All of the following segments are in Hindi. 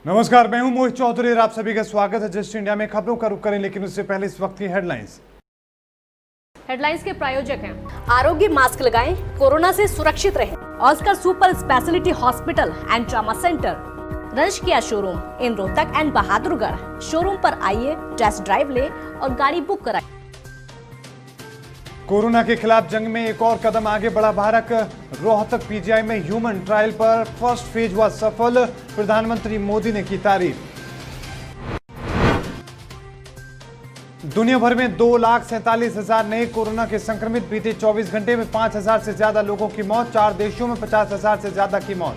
नमस्कार, मैं हूं मोहित चौधरी और आप सभी का स्वागत है जस्ट इंडिया में। खबरों का रुख करें, लेकिन उससे पहले इस वक्त की हेडलाइंस। हेडलाइंस के प्रायोजक हैं आरोग्य मास्क लगाएं, कोरोना से सुरक्षित रहें। Oscar super speciality hospital and trauma centre, रंश किया showroom in Rohtak and Bahadurgarh. Showroom पर आइए, टेस्ट ड्राइव ले और गाड़ी बुक कराएं। कोरोना के खिलाफ जंग में एक और कदम आगे बढ़ा भारत। रोहतक पीजीआई में ह्यूमन ट्रायल पर फर्स्ट फेज हुआ सफल। प्रधानमंत्री मोदी ने की तारीफ। दुनिया भर में 2,47,000 नए कोरोना के संक्रमित। बीते 24 घंटे में 5,000 से ज्यादा लोगों की मौत। 4 देशों में 50,000 से ज्यादा की मौत।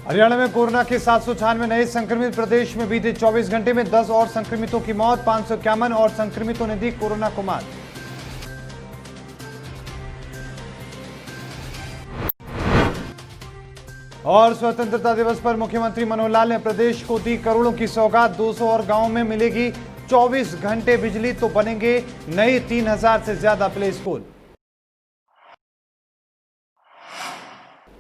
हरियाणा में कोरोना के 796 नए संक्रमित। प्रदेश में बीते 24 घंटे में 10 और संक्रमितों की मौत। 551 और संक्रमितों ने दी कोरोना को मात। और स्वतंत्रता दिवस पर मुख्यमंत्री मनोहर लाल ने प्रदेश को दी करोड़ों की सौगात। 200 और गांवों में मिलेगी 24 घंटे बिजली, तो बनेंगे नए 3,000 से ज्यादा प्ले स्कूल।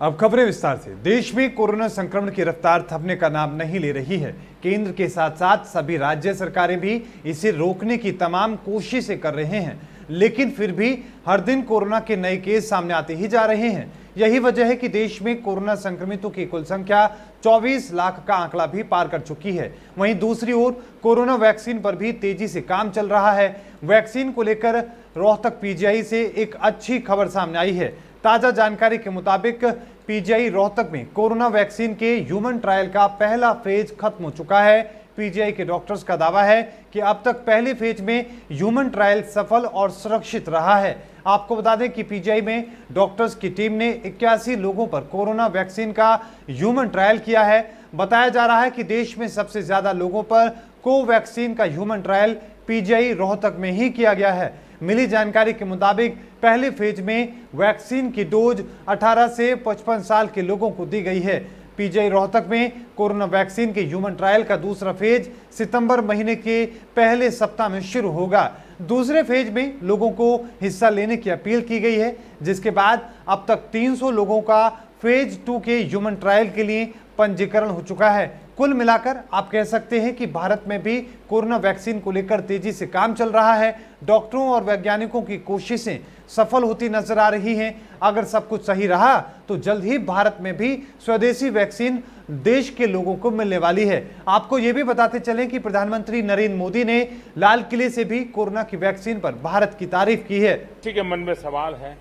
अब खबरें विस्तार से। देश में कोरोना संक्रमण की रफ्तार थमने का नाम नहीं ले रही है। केंद्र के साथ साथ सभी राज्य सरकारें भी इसे रोकने की तमाम कोशिशें कर रहे हैं, लेकिन फिर भी हर दिन कोरोना के नए केस सामने आते ही जा रहे हैं। यही वजह है कि देश में कोरोना संक्रमितों की कुल संख्या 24 लाख का आंकड़ा भी पार कर चुकी है। वहीं दूसरी ओर कोरोना वैक्सीन पर भी तेजी से काम चल रहा है। वैक्सीन को लेकर रोहतक पीजीआई से एक अच्छी खबर सामने आई है। ताजा जानकारी के मुताबिक पीजीआई रोहतक में कोरोना वैक्सीन के ह्यूमन ट्रायल का पहला फेज खत्म हो चुका है। पीजीआई के डॉक्टर्स का दावा है कि अब तक पहले फेज में ह्यूमन ट्रायल सफल और सुरक्षित रहा है। आपको बता दें कि पीजीआई में डॉक्टर्स की टीम ने 81 लोगों पर कोरोना वैक्सीन का ह्यूमन ट्रायल किया है। बताया जा रहा है कि देश में सबसे ज्यादा लोगों पर कोवैक्सीन का ह्यूमन ट्रायल पीजीआई रोहतक में ही किया गया है। मिली जानकारी के मुताबिक पहले फेज में वैक्सीन की डोज 18 से 55 साल के लोगों को दी गई है। पीजीआई रोहतक में कोरोना वैक्सीन के ह्यूमन ट्रायल का दूसरा फेज सितंबर महीने के पहले सप्ताह में शुरू होगा। दूसरे फेज में लोगों को हिस्सा लेने की अपील की गई है, जिसके बाद अब तक 300 लोगों का फेज 2 के ह्यूमन ट्रायल के लिए पंजीकरण हो चुका है। कुल मिलाकर आप कह सकते हैं कि भारत में भी कोरोना वैक्सीन को लेकर तेजी से काम चल रहा है। डॉक्टरों और वैज्ञानिकों की कोशिशें सफल होती नजर आ रही हैं। अगर सब कुछ सही रहा तो जल्द ही भारत में भी स्वदेशी वैक्सीन देश के लोगों को मिलने वाली है। आपको यह भी बताते चलें कि प्रधानमंत्री नरेंद्र मोदी ने लाल किले से भी कोरोना की वैक्सीन पर भारत की तारीफ की है। किसी के मन में सवाल है,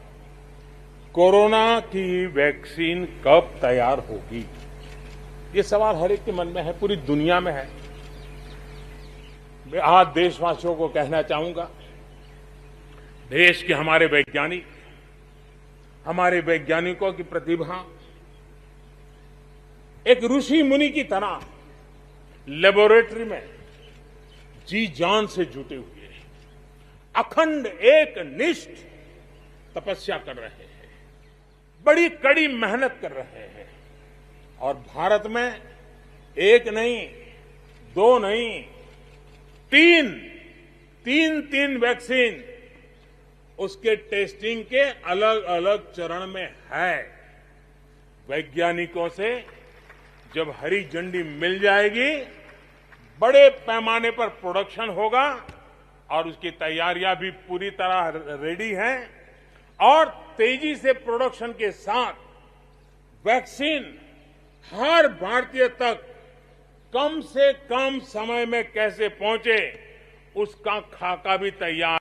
कोरोना की वैक्सीन कब तैयार होगी? ये सवाल हर एक के मन में है, पूरी दुनिया में है। मैं आज देशवासियों को कहना चाहूंगा, देश के हमारे वैज्ञानिकों की प्रतिभा एक ऋषि मुनि की तरह लेबोरेटरी में जी जान से जुटे हुए हैं, अखंड एक निष्ठ तपस्या कर रहे हैं, बड़ी कड़ी मेहनत कर रहे हैं। और भारत में एक नहीं, दो नहीं, तीन वैक्सीन उसके टेस्टिंग के अलग अलग चरण में है। वैज्ञानिकों से जब हरी झंडी मिल जाएगी, बड़े पैमाने पर प्रोडक्शन होगा और उसकी तैयारियां भी पूरी तरह रेडी हैं। और तेजी से प्रोडक्शन के साथ वैक्सीन हर भारतीय तक कम से कम समय में कैसे पहुंचे, उसका खाका भी तैयार।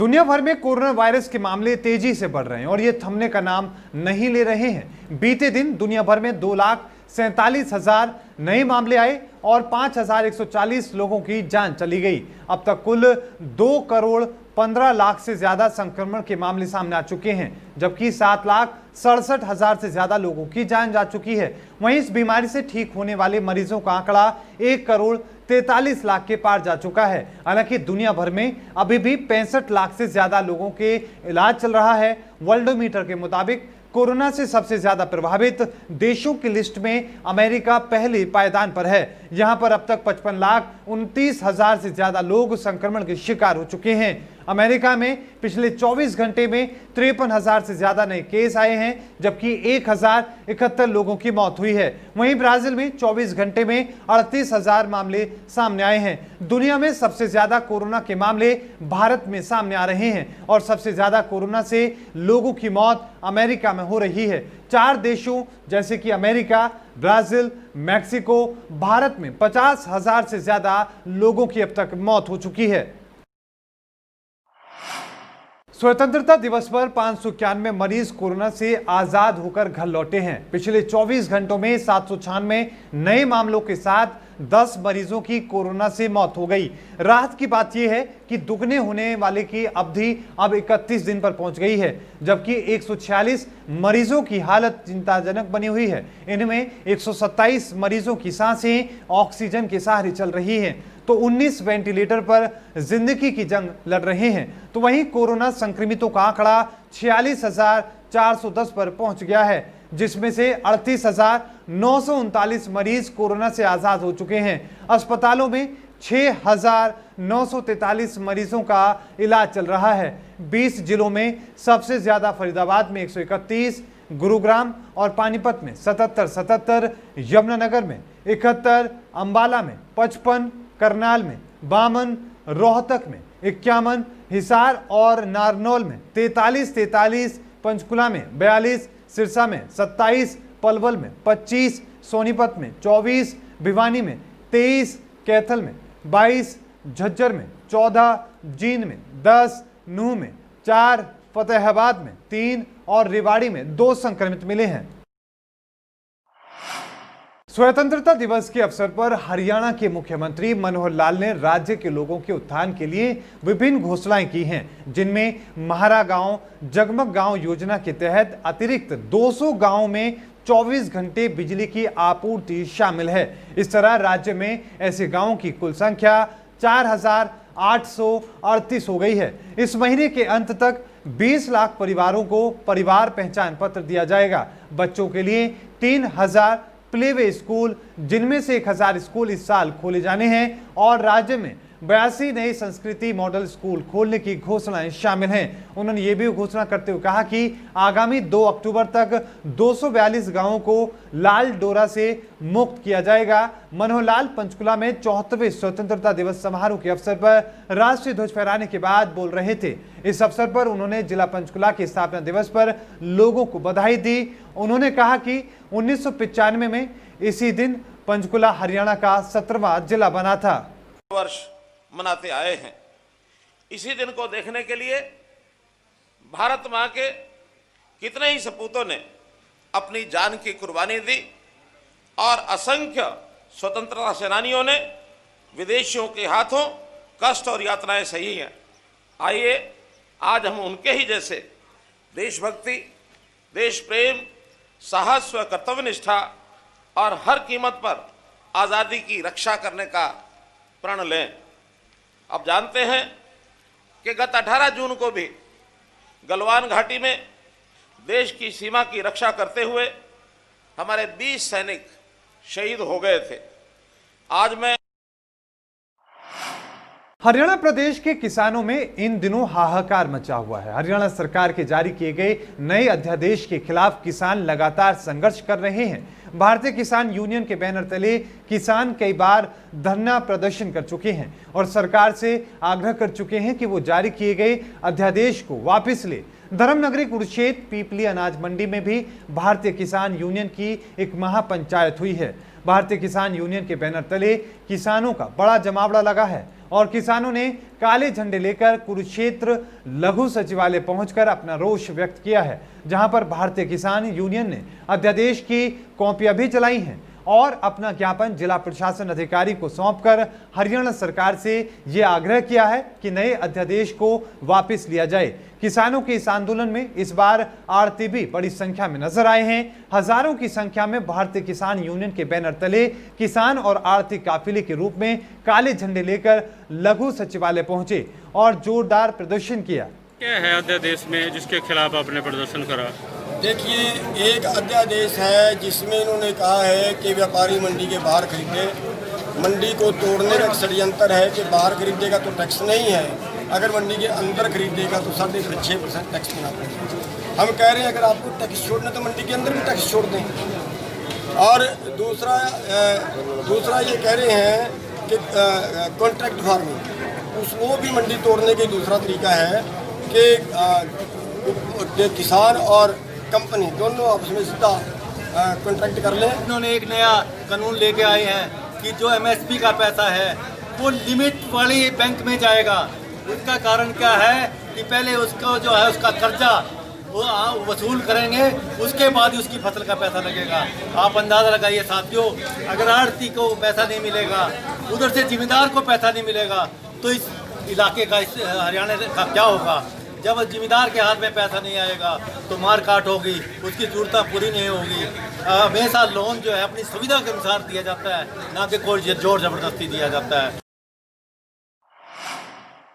दुनिया भर में कोरोना वायरस के मामले तेजी से बढ़ रहे हैं और ये थमने का नाम नहीं ले रहे हैं। बीते दिन दुनिया भर में 2,47,000 नए मामले आए और 5,140 लोगों की जान चली गई। अब तक कुल 2,15 लाख से ज्यादा संक्रमण के मामले सामने आ चुके हैं, जबकि 7,67,000 से ज्यादा लोगों की जान जा चुकी है। वहीं इस बीमारी से ठीक होने वाले मरीजों का आंकड़ा 1,43 लाख के पार जा चुका है। हालांकि दुनिया भर में अभी भी 65 लाख से ज्यादा लोगों के इलाज चल रहा है। वर्ल्डोमीटर के मुताबिक कोरोना से सबसे ज्यादा प्रभावित देशों की लिस्ट में अमेरिका पहले पायदान पर है। यहां पर अब तक 55,29,000 से ज्यादा लोग संक्रमण के शिकार हो चुके हैं। अमेरिका में पिछले 24 घंटे में 53,000 से ज्यादा नए केस आए हैं, जबकि 1,071 लोगों की मौत हुई है। वहीं ब्राजील में 24 घंटे में 38,000 मामले सामने आए हैं। दुनिया में सबसे ज्यादा कोरोना के मामले भारत में सामने आ रहे हैं और सबसे ज्यादा कोरोना से लोगों की मौत अमेरिका में हो रही है। 4 देशों जैसे कि अमेरिका, ब्राजील, मैक्सिको, भारत में 50,000 से ज्यादा लोगों की अब तक मौत हो चुकी है। स्वतंत्रता दिवस पर 591 मरीज कोरोना से आजाद होकर घर लौटे हैं। पिछले 24 घंटों में 796 नए मामलों के साथ 10 मरीजों की कोरोना से मौत हो गई। राहत की बात यह है कि दुगने होने वाले की अवधि अब 31 दिन पर पहुंच गई है, जबकि 146 मरीजों की हालत चिंताजनक बनी हुई है। इनमें 127 मरीजों की सांसें ऑक्सीजन के सहारे चल रही हैं, तो 19 वेंटिलेटर पर जिंदगी की जंग लड़ रहे हैं। तो वहीं कोरोना संक्रमितों का आंकड़ा 46,410 पर पहुंच गया है, जिसमें से 38,939 मरीज कोरोना से आजाद हो चुके हैं। अस्पतालों में 6,943 मरीजों का इलाज चल रहा है। 20 जिलों में सबसे ज्यादा फरीदाबाद में 131, गुरुग्राम और पानीपत में 77, यमुनानगर में 71, अंबाला में 55, करनाल में 52, रोहतक में 51, हिसार और नारनौल में 43, पंचकुला में 42, सिरसा में 27, पलवल में 25, सोनीपत में 24, भिवानी में 23, कैथल में 22, झज्जर में 14, जींद में 10, नूंह में 4, फतेहाबाद में 3 और रेवाड़ी में 2 संक्रमित मिले हैं। स्वतंत्रता दिवस के अवसर पर हरियाणा के मुख्यमंत्री मनोहर लाल ने राज्य के लोगों के उत्थान के लिए विभिन्न घोषणाएं की हैं, जिनमें महारा गांव, जगमग गांव योजना के तहत अतिरिक्त 200 गांवों में 24 घंटे बिजली की आपूर्ति शामिल है। इस तरह राज्य में ऐसे गांवों की कुल संख्या 4,838 हो गई है। इस महीने के अंत तक 20 लाख परिवारों को परिवार पहचान पत्र दिया जाएगा। बच्चों के लिए 3,000 प्लेवे स्कूल, जिनमें से 1,000 स्कूल इस साल खोले जाने हैं और राज्य में 82 नए संस्कृति मॉडल स्कूल खोलने की घोषणाएं शामिल हैं। उन्होंने ये भी घोषणा करते हुए कहा कि आगामी 2 अक्टूबर तक 242 गांवों को लाल डोरा से मुक्त किया जाएगा। मनोहर लाल पंचकुला में 74वें स्वतंत्रता दिवस समारोह के अवसर पर राष्ट्रीय ध्वज फहराने के बाद बोल रहे थे। इस अवसर पर उन्होंने जिला पंचकुला के स्थापना दिवस पर लोगों को बधाई दी। उन्होंने कहा कि 1995 में इसी दिन पंचकुला हरियाणा का 17वां जिला बना था। वर्ष मनाते आए हैं। इसी दिन को देखने के लिए भारत मां के कितने ही सपूतों ने अपनी जान की कुर्बानी दी और असंख्य स्वतंत्रता सेनानियों ने विदेशियों के हाथों कष्ट और यातनाएं सही हैं। आइए आज हम उनके ही जैसे देशभक्ति, देश प्रेम, साहस व कर्तव्यनिष्ठा और हर कीमत पर आज़ादी की रक्षा करने का प्रण लें। अब जानते हैं कि गत 18 जून को भी गलवान घाटी में देश की सीमा की रक्षा करते हुए हमारे 20 सैनिक शहीद हो गए थे। आज मैं हरियाणा प्रदेश के किसानों में इन दिनों हाहाकार मचा हुआ है। हरियाणा सरकार के जारी किए गए नए अध्यादेश के खिलाफ किसान लगातार संघर्ष कर रहे हैं। भारतीय किसान यूनियन के बैनर तले किसान कई बार धरना प्रदर्शन कर चुके हैं और सरकार से आग्रह कर चुके हैं कि वो जारी किए गए अध्यादेश को वापस ले। धर्मनगरी कुरुक्षेत्र पीपली अनाज मंडी में भी भारतीय किसान यूनियन की एक महापंचायत हुई है। भारतीय किसान यूनियन के बैनर तले किसानों का बड़ा जमावड़ा लगा है और किसानों ने काले झंडे लेकर कुरुक्षेत्र लघु सचिवालय पहुंचकर अपना रोष व्यक्त किया है, जहां पर भारतीय किसान यूनियन ने अध्यादेश की कॉपियां भी चलाई हैं और अपना ज्ञापन जिला प्रशासन अधिकारी को सौंपकर हरियाणा सरकार से यह आग्रह किया है कि नए अध्यादेश को वापस लिया जाए। किसानों के इस आंदोलन में इस बार आड़ती भी बड़ी संख्या में नजर आए हैं। हजारों की संख्या में भारतीय किसान यूनियन के बैनर तले किसान और आड़ती काफिले के रूप में काले झंडे लेकर लघु सचिवालय पहुंचे और जोरदार प्रदर्शन किया। क्या है अध्यादेश में जिसके खिलाफ आपने प्रदर्शन करा? देखिए, एक अध्यादेश है जिसमें इन्होंने कहा है कि व्यापारी मंडी के बाहर खरीदे। मंडी को तोड़ने का षड्यंत्र है कि बाहर खरीदेगा तो टैक्स नहीं है, अगर मंडी के अंदर खरीदेगा तो 6.5% टैक्स देना पड़ेगा। हम कह रहे हैं अगर आपको टैक्स छोड़ना तो मंडी के अंदर भी टैक्स छोड़ दें। और दूसरा ये कह रहे हैं कि कॉन्ट्रैक्ट फार्मिंग वो भी मंडी तोड़ने का दूसरा तरीका है कि किसान और कंपनी दोनों आपस में सीधा कॉन्ट्रैक्ट कर लें। उन्होंने एक नया कानून लेके आए हैं कि जो एमएसपी का पैसा है वो लिमिट वाली बैंक में जाएगा। उसका कारण क्या है कि पहले उसको जो है उसका कर्जा वो वसूल करेंगे, उसके बाद ही उसकी फसल का पैसा लगेगा। आप अंदाज़ा लगाइए साथियों, अगर आढ़ती को पैसा नहीं मिलेगा, उधर से जिम्मेदार को पैसा नहीं मिलेगा, तो इस इलाके का, इस हरियाणा का क्या होगा। जब जिम्मेदार के हाथ में पैसा नहीं आएगा तो मार काट होगी, उसकी ज़रूरतें पूरी नहीं होगी। हमेशा लोन जो है अपनी सुविधा के अनुसार दिया जाता है, ना कि कोई जोर जबरदस्ती दिया जाता है।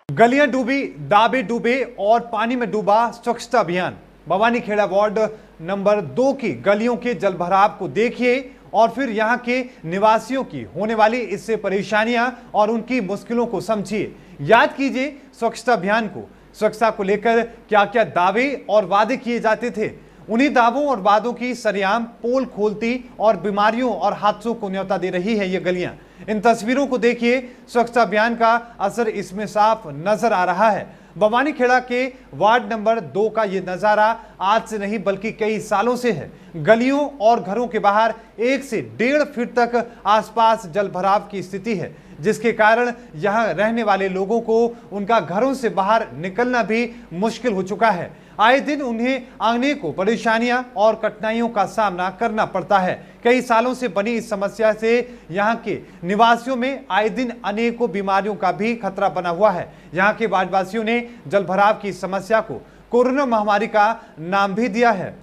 गलियां डूबी, दाबे डूबे और पानी में डूबा स्वच्छता अभियान। भवानीखेड़ा वार्ड नंबर 2 की गलियों के जलभराव को देखिए और फिर यहां के निवासियों की होने वाली इससे परेशानियां और उनकी मुश्किलों को समझिए। याद कीजिए स्वच्छता अभियान को। स्वच्छता को लेकर क्या क्या दावे और वादे किए जाते थे। उन्हीं दावों और वादों की सरेआम पोल खोलती और बीमारियों और हादसों को न्योता दे रही है ये गलियां। इन तस्वीरों को देखिए, स्वच्छता अभियान का असर इसमें साफ नजर आ रहा है। भवानीखेड़ा के वार्ड नंबर 2 का ये नजारा आज से नहीं बल्कि कई सालों से है। गलियों और घरों के बाहर 1 से 1.5 फीट तक आसपास जलभराव की स्थिति है, जिसके कारण यहां रहने वाले लोगों को उनका घरों से बाहर निकलना भी मुश्किल हो चुका है। आए दिन उन्हें अनेकों परेशानियां और कठिनाइयों का सामना करना पड़ता है। कई सालों से बनी इस समस्या से यहां के निवासियों में आए दिन अनेकों बीमारियों का भी खतरा बना हुआ है। यहां के वार्डवासियों ने जलभराव की समस्या को कोरोना महामारी का नाम भी दिया है।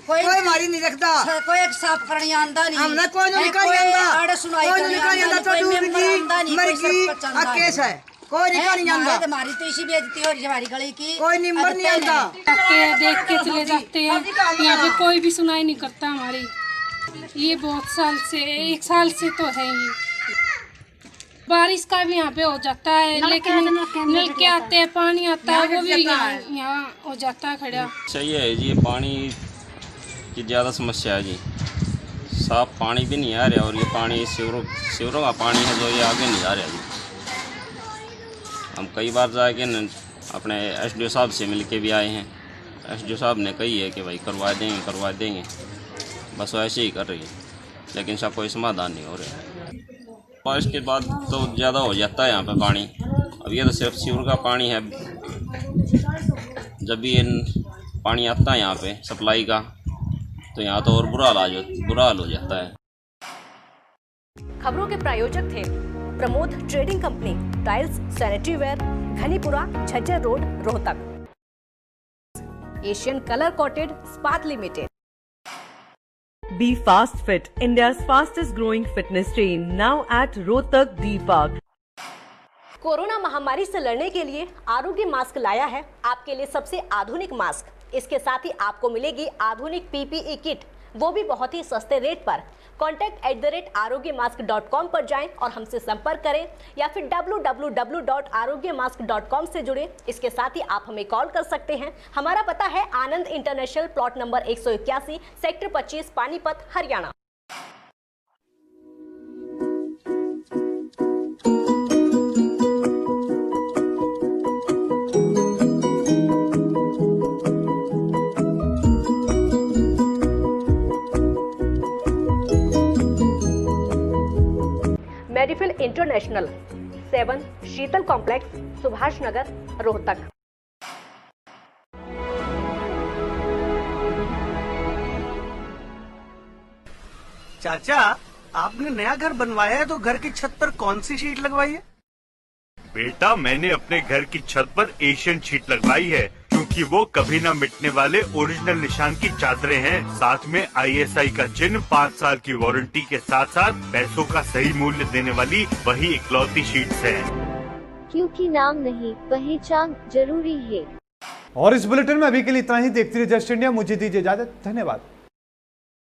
कोई मारी नहीं रखता, कोई एक साफ करनी आंदा नहीं, हमने कोई नहीं करनी आंदा, कोई नहीं करनी आंदा तो डूबगी मरगी केस है, कोई नहीं करनी आंदा। हमारी तो इसी बेइज्जती हो रही है हमारी गली की, कोई निम्बर नहीं आंदा। देख के चले जाते हैं, यहाँ पे कोई भी सुनाई नहीं करता हमारी। ये बहुत साल से, 1 साल से तो है ही। बारिश का भी यहाँ पे हो जाता है, लेकिन नल के आते हैं, पानी आता है वो भी यहाँ हो जाता है खड़ा। सही है जी, पानी की ज़्यादा समस्या है जी। साफ पानी भी नहीं आ रहा और ये पानी सीवरों का पानी है जो ये आगे नहीं आ रहा जी। हम कई बार जाके अपने SDO साहब से मिल के भी आए हैं। SDO साहब ने कही है कि भाई करवा देंगे, बस वो ऐसे ही कर रही है, लेकिन इसका कोई समाधान नहीं हो रहा है। बारिश के बाद तो ज़्यादा हो जाता है यहाँ पे पानी। अब ये तो सिर्फ सीवर का पानी है, जब भी पानी आता है यहाँ पे सप्लाई का, तो यहाँ तो और बुरा हाल हो जाता है। खबरों के प्रायोजक थे Pramod trading company, tiles, sanitary ware, Ghanipura, Jhajjar road, Rohtak. Asian colour coated Spat limited. Be Fast Fit, India's fastest growing fitness chain, now at Rohtak D Park. Corona महामारी से लड़ने के लिए आरोग्य मास्क लाया है आपके लिए सबसे आधुनिक मास्क। इसके साथ ही आपको मिलेगी आधुनिक PPE किट, वो भी बहुत ही सस्ते रेट पर। contact@arogyamask.com पर जाएं और हमसे संपर्क करें या फिर www.arogyamask.com से जुड़ें। इसके साथ ही आप हमें कॉल कर सकते हैं। हमारा पता है Anand international, plot number 181, sector 25, Panipat, Haryana. Medifil international, 7 Sheetal complex, Subhash Nagar, Rohtak. चाचा, आपने नया घर बनवाया है तो घर की छत पर कौन सी शीट लगवाई है? बेटा, मैंने अपने घर की छत पर एशियन शीट लगवाई है, क्योंकि वो कभी न मिटने वाले ओरिजिनल निशान की चादरें हैं। साथ में ISI का चिन्ह, 5 साल की वारंटी के साथ साथ पैसों का सही मूल्य देने वाली वही इकलौती शीट्स है। क्योंकि नाम नहीं, पहचान जरूरी है। और इस बुलेटिन में अभी के लिए इतना ही। देखते रहिए जस्ट इंडिया। मुझे दीजिए इजाजत। धन्यवाद।